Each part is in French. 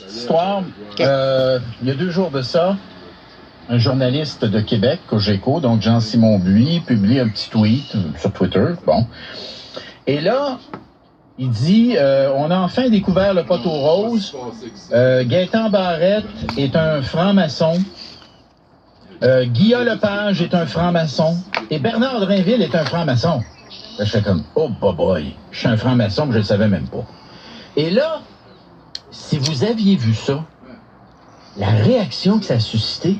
Histoire, il y a 2 jours de ça, un journaliste de Québec, Cogeco, donc Jean-Simon Buis, publie un petit tweet sur Twitter, bon. Et là, il dit, on a enfin découvert le poteau rose, Gaétan Barrette est un franc-maçon, Guillaume Lepage est un franc-maçon, et Bernard Drinville est un franc-maçon. Là, je fais comme, oh boy, je suis un franc-maçon, mais je le savais même pas. Et là, si vous aviez vu ça, la réaction que ça a suscité,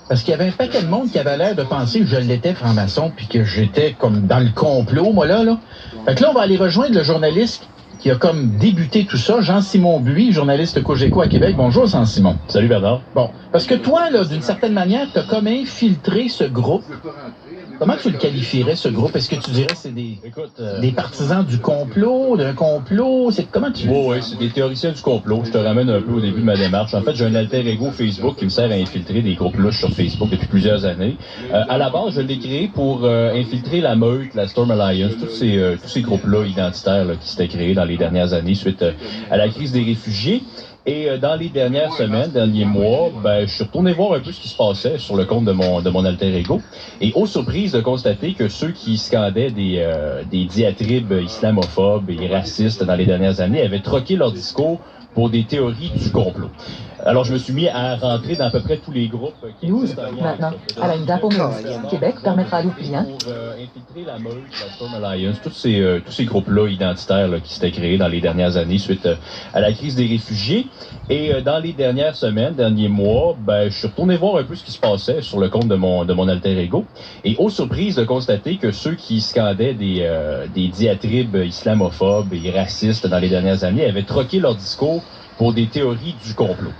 parce qu'il y avait un paquet de monde qui avait l'air de penser que je l'étais franc-maçon, puis que j'étais comme dans le complot, moi là. Fait que là, on va aller rejoindre le journaliste qui a comme débuté tout ça, Jean-Simon Buis, journaliste Cogeco à Québec. Bonjour, Jean-Simon. Salut, Bernard. Bon, parce que toi, là, d'une certaine manière, tu as comme infiltré ce groupe. Comment tu le qualifierais, ce groupe? Est-ce que tu dirais que c'est des partisans du complot, d'un complot? Comment tu... Oui, c'est des théoriciens du complot. Je te ramène un peu au début de ma démarche. En fait, j'ai un alter ego Facebook qui me sert à infiltrer des groupes louches sur Facebook depuis plusieurs années. À la base, je l'ai créé pour infiltrer la Meute, la Storm Alliance, tous ces groupes-là identitaires là, qui s'étaient créés dans les dernières années suite à la crise des réfugiés. Et dans les dernières semaines, derniers mois, je suis retourné voir un peu ce qui se passait sur le compte de mon alter ego. Et aux surprises de constater que ceux qui scandaient des diatribes islamophobes et racistes dans les dernières années avaient troqué leur discours pour des théories du complot. Alors, je me suis mis à rentrer dans à peu près tous les groupes qui existent maintenant. À la ligne d'impôt Québec permettra à nos clients pour infiltrer la Meute, la Storm Alliance, tous ces groupes-là identitaires là, qui s'étaient créés dans les dernières années suite à la crise des réfugiés. Et dans les dernières semaines, derniers mois, je suis retourné voir un peu ce qui se passait sur le compte de mon alter ego. Et aux surprises de constater que ceux qui scandaient des diatribes islamophobes et racistes dans les dernières années avaient troqué leur discours pour des théories du complot.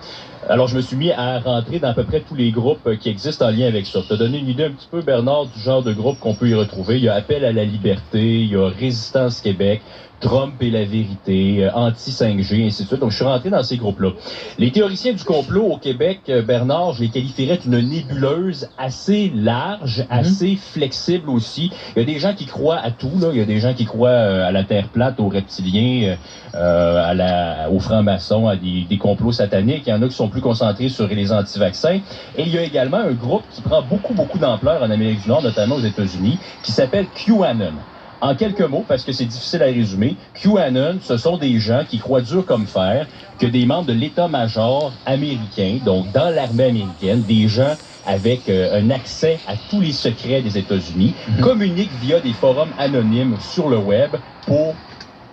Alors, je me suis mis à rentrer dans à peu près tous les groupes qui existent en lien avec ça. Pour te donner une idée un petit peu, Bernard, du genre de groupe qu'on peut y retrouver. Il y a Appel à la liberté, il y a Résistance Québec, Trump et la vérité, Anti-5G, ainsi de suite. Donc, je suis rentré dans ces groupes-là. Les théoriciens du complot au Québec, Bernard, je les qualifierais d'une nébuleuse assez large, assez flexible aussi. Il y a des gens qui croient à tout, là. Il y a des gens qui croient à la Terre plate, aux reptiliens, aux francs-maçons, à des complots sataniques. Il y en a qui sont plus concentrés sur les anti-vaccins. Et il y a également un groupe qui prend beaucoup d'ampleur en Amérique du Nord, notamment aux États-Unis, qui s'appelle QAnon. En quelques mots, parce que c'est difficile à résumer, QAnon, ce sont des gens qui croient dur comme fer que des membres de l'état-major américain, donc dans l'armée américaine, des gens avec un accès à tous les secrets des États-Unis, communiquent via des forums anonymes sur le web pour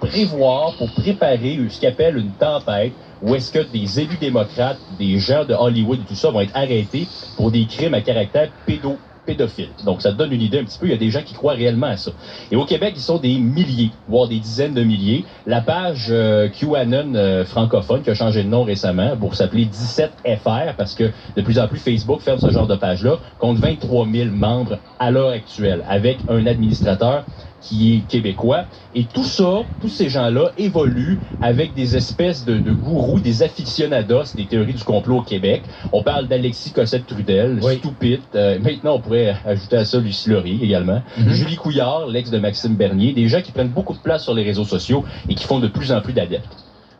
préparer ce qu'ils appellent une tempête, où est-ce que des élus démocrates, des gens de Hollywood et tout ça vont être arrêtés pour des crimes à caractère pédophile. Donc, ça te donne une idée un petit peu. Il y a des gens qui croient réellement à ça. Et au Québec, ils sont des milliers, voire des dizaines de milliers. La page QAnon francophone, qui a changé de nom récemment pour s'appeler 17FR, parce que de plus en plus Facebook ferme ce genre de page-là, compte 23 000 membres à l'heure actuelle, avec un administrateur qui est québécois. Et tout ça, tous ces gens-là évoluent avec des espèces de gourous, des aficionados des théories du complot au Québec. On parle d'Alexis Cossette-Trudel, Stupide. Maintenant, on pourrait ajouter à ça Lucie Laurier également. Julie Couillard, l'ex de Maxime Bernier. Des gens qui prennent beaucoup de place sur les réseaux sociaux et qui font de plus en plus d'adeptes.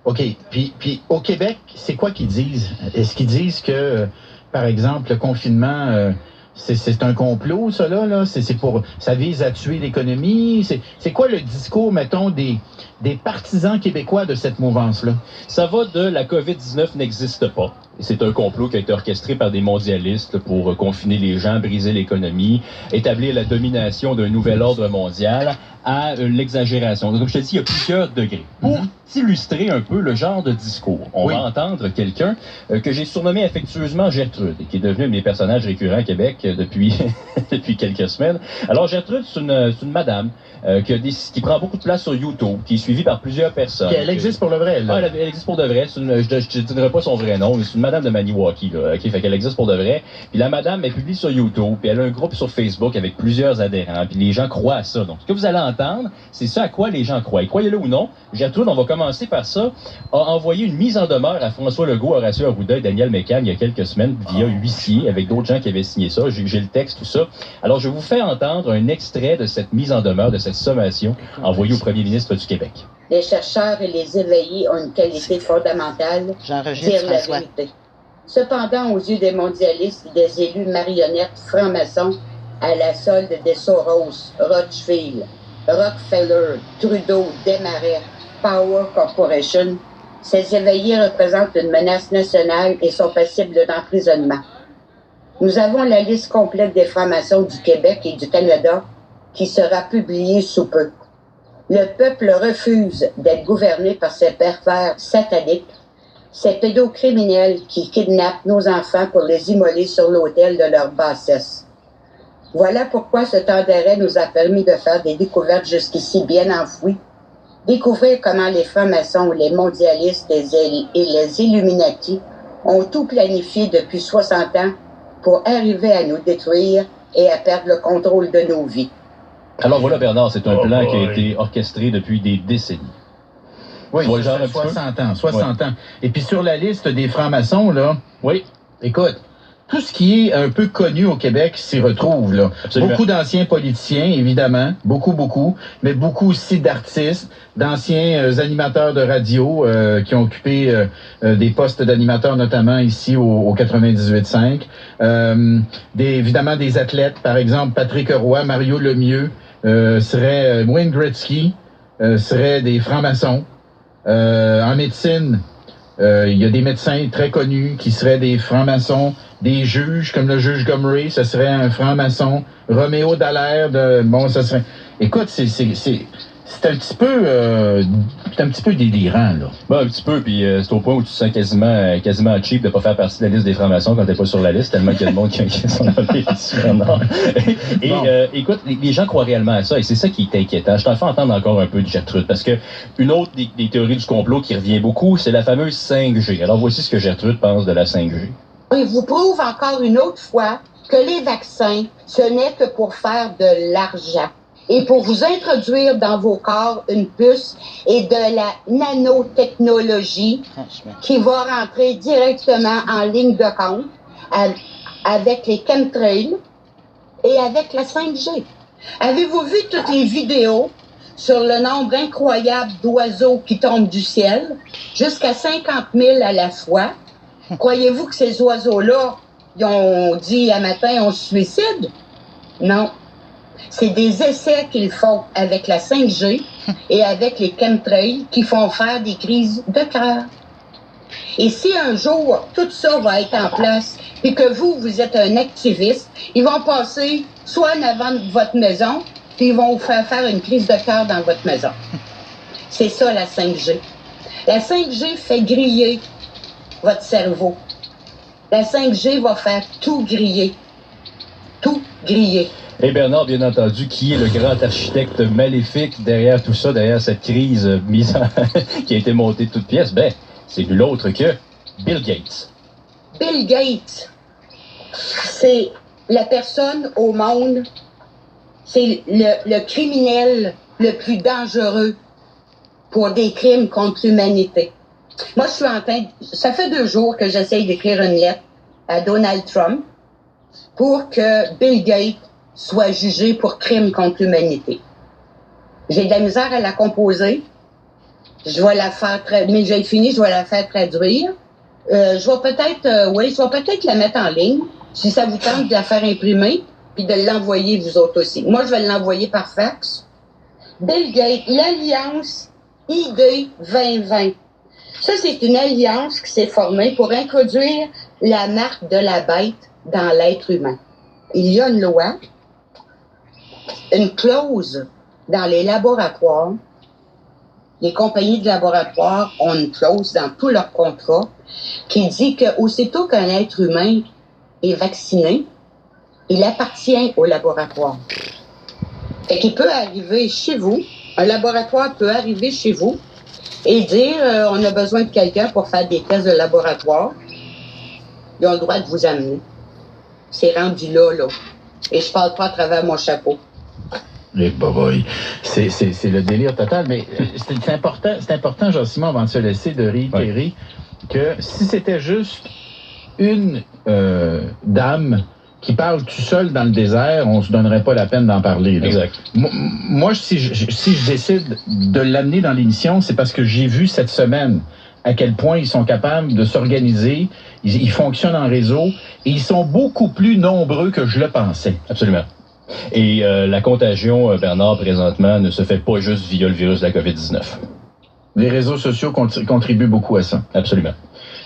OK. Puis au Québec, c'est quoi qu'ils disent? Est-ce qu'ils disent que, par exemple, le confinement... c'est un complot, ça, là? Ça vise à tuer l'économie? C'est quoi le discours, mettons, des partisans québécois de cette mouvance-là? Ça va de la COVID-19 n'existe pas. C'est un complot qui a été orchestré par des mondialistes pour confiner les gens, briser l'économie, établir la domination d'un nouvel ordre mondial, à l'exagération. Donc, comme je te dis, il y a plusieurs degrés. Pour illustrer un peu le genre de discours, on va entendre quelqu'un que j'ai surnommé affectueusement Gertrude, et qui est devenu un de mes personnages récurrents à Québec depuis quelques semaines. Alors, Gertrude, c'est une madame qui prend beaucoup de place sur YouTube, qui est suivie par plusieurs personnes. Elle existe pour le vrai, là. Ah, elle existe pour de vrai. Je ne dirai pas son vrai nom, mais c'est une madame de Maniwaki, là. Okay? Fait qu'elle existe pour de vrai. Puis la madame, elle publie sur YouTube, puis elle a un groupe sur Facebook avec plusieurs adhérents, puis les gens croient à ça. Donc, ce que vous allez entendre, c'est ça à quoi les gens croient. Et croyez-le ou non, Gertrude, on va commencer par ça, a envoyé une mise en demeure à François Legault, Horacio Arruda et Daniel Mécan il y a quelques semaines via huissier, avec d'autres gens qui avaient signé ça. J'ai le texte, tout ça. Alors, je vous fais entendre un extrait de cette mise en demeure, de cette sommation envoyée au premier ministre du Québec. Les chercheurs et les éveillés ont une qualité fondamentale, dire la vérité. Cependant, aux yeux des mondialistes et des élus marionnettes francs-maçons, à la solde des Soros, Rothschild, Rockefeller, Trudeau, Desmarais, Power Corporation, ces éveillés représentent une menace nationale et sont passibles d'emprisonnement. Nous avons la liste complète des francs-maçons du Québec et du Canada qui sera publiée sous peu. Le peuple refuse d'être gouverné par ces pervers sataniques, ces pédocriminels qui kidnappent nos enfants pour les immoler sur l'autel de leur bassesse. Voilà pourquoi ce temps d'arrêt nous a permis de faire des découvertes jusqu'ici bien enfouies. Découvrir comment les francs-maçons, les mondialistes et les Illuminati ont tout planifié depuis 60 ans pour arriver à nous détruire et à perdre le contrôle de nos vies. Alors voilà, Bernard, c'est un plan qui a été orchestré depuis des décennies. Oui, 60 ans. Et puis sur la liste des francs-maçons, là, oui, écoute, tout ce qui est un peu connu au Québec s'y retrouve, là. Absolument. Beaucoup d'anciens politiciens, évidemment, beaucoup, mais beaucoup aussi d'artistes, d'anciens animateurs de radio qui ont occupé des postes d'animateurs, notamment ici au 98.5. Évidemment des athlètes, par exemple Patrick Roy, Mario Lemieux, Wayne Gretzky, seraient des francs-maçons. En médecine, il y a des médecins très connus qui seraient des francs-maçons, des juges comme le juge Gomery, ce serait un franc-maçon, Roméo Dallaire, ça serait... Écoute, c'est un petit peu délirant, là. Bon, un petit peu, puis c'est au point où tu te sens quasiment cheap de pas faire partie de la liste des francs-maçons quand t'es pas sur la liste, tellement qu'il y a de monde qui sont enlevés ici maintenant. Et bon. Écoute, les gens croient réellement à ça, et c'est ça qui est inquiétant. Je t'en fais entendre encore un peu de Gertrude, parce que une autre des théories du complot qui revient beaucoup, c'est la fameuse 5G. Alors voici ce que Gertrude pense de la 5G. Il vous prouve encore une autre fois que les vaccins, ce n'est que pour faire de l'argent. Et pour vous introduire dans vos corps une puce et de la nanotechnologie qui va rentrer directement en ligne de compte avec les chemtrails et avec la 5G. Avez-vous vu toutes les vidéos sur le nombre incroyable d'oiseaux qui tombent du ciel, jusqu'à 50 000 à la fois? Croyez-vous que ces oiseaux-là, ils ont dit à matin, on se suicide? Non. C'est des essais qu'ils font avec la 5G et avec les chemtrails qui font faire des crises de cœur. Et si un jour, tout ça va être en place et que vous êtes un activiste, ils vont passer soit en avant de votre maison, puis ils vont vous faire une crise de cœur dans votre maison. C'est ça, la 5G. La 5G fait griller votre cerveau. La 5G va faire tout griller. Tout griller. Et Bernard, bien entendu, qui est le grand architecte maléfique derrière tout ça, derrière cette crise qui a été montée de toutes pièces? Ben, c'est nul autre que Bill Gates. Bill Gates, c'est la personne au monde, c'est le criminel le plus dangereux pour des crimes contre l'humanité. Moi, je suis en train... Ça fait 2 jours que j'essaye d'écrire une lettre à Donald Trump pour que Bill Gates soit jugé pour crime contre l'humanité. J'ai de la misère à la composer. Je vais la faire... Mais j'ai fini, je vais la faire traduire. Je vais peut-être la mettre en ligne, si ça vous tente de la faire imprimer, puis de l'envoyer vous autres aussi. Moi, je vais l'envoyer par fax. Bill Gates, l'Alliance ID 2020. Ça, c'est une alliance qui s'est formée pour introduire la marque de la bête dans l'être humain. Il y a une loi, une clause dans les laboratoires. Les compagnies de laboratoire ont une clause dans tous leurs contrats qui dit qu'aussitôt qu'un être humain est vacciné, il appartient au laboratoire. Fait qu'il peut arriver chez vous, un laboratoire peut arriver chez vous et dire on a besoin de quelqu'un pour faire des tests de laboratoire. Ils ont le droit de vous amener. C'est rendu là. Et je parle pas à travers mon chapeau. Les boboy. C'est le délire total, mais c'est important, Jean-Simon, avant de se laisser, de réitérer que si c'était juste une dame qui parle tout seul dans le désert, on se donnerait pas la peine d'en parler. Là. Exact. Moi, si je décide de l'amener dans l'émission, c'est parce que j'ai vu cette semaine à quel point ils sont capables de s'organiser, ils fonctionnent en réseau, et ils sont beaucoup plus nombreux que je le pensais. Absolument. Et la contagion, Bernard, présentement, ne se fait pas juste via le virus de la COVID-19. Les réseaux sociaux contribuent beaucoup à ça. Absolument.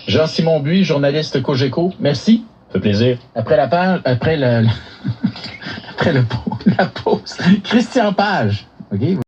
Jean-Simon Buis, journaliste Cogeco, merci. Ça fait plaisir. Après la pause, Christian Page. OK?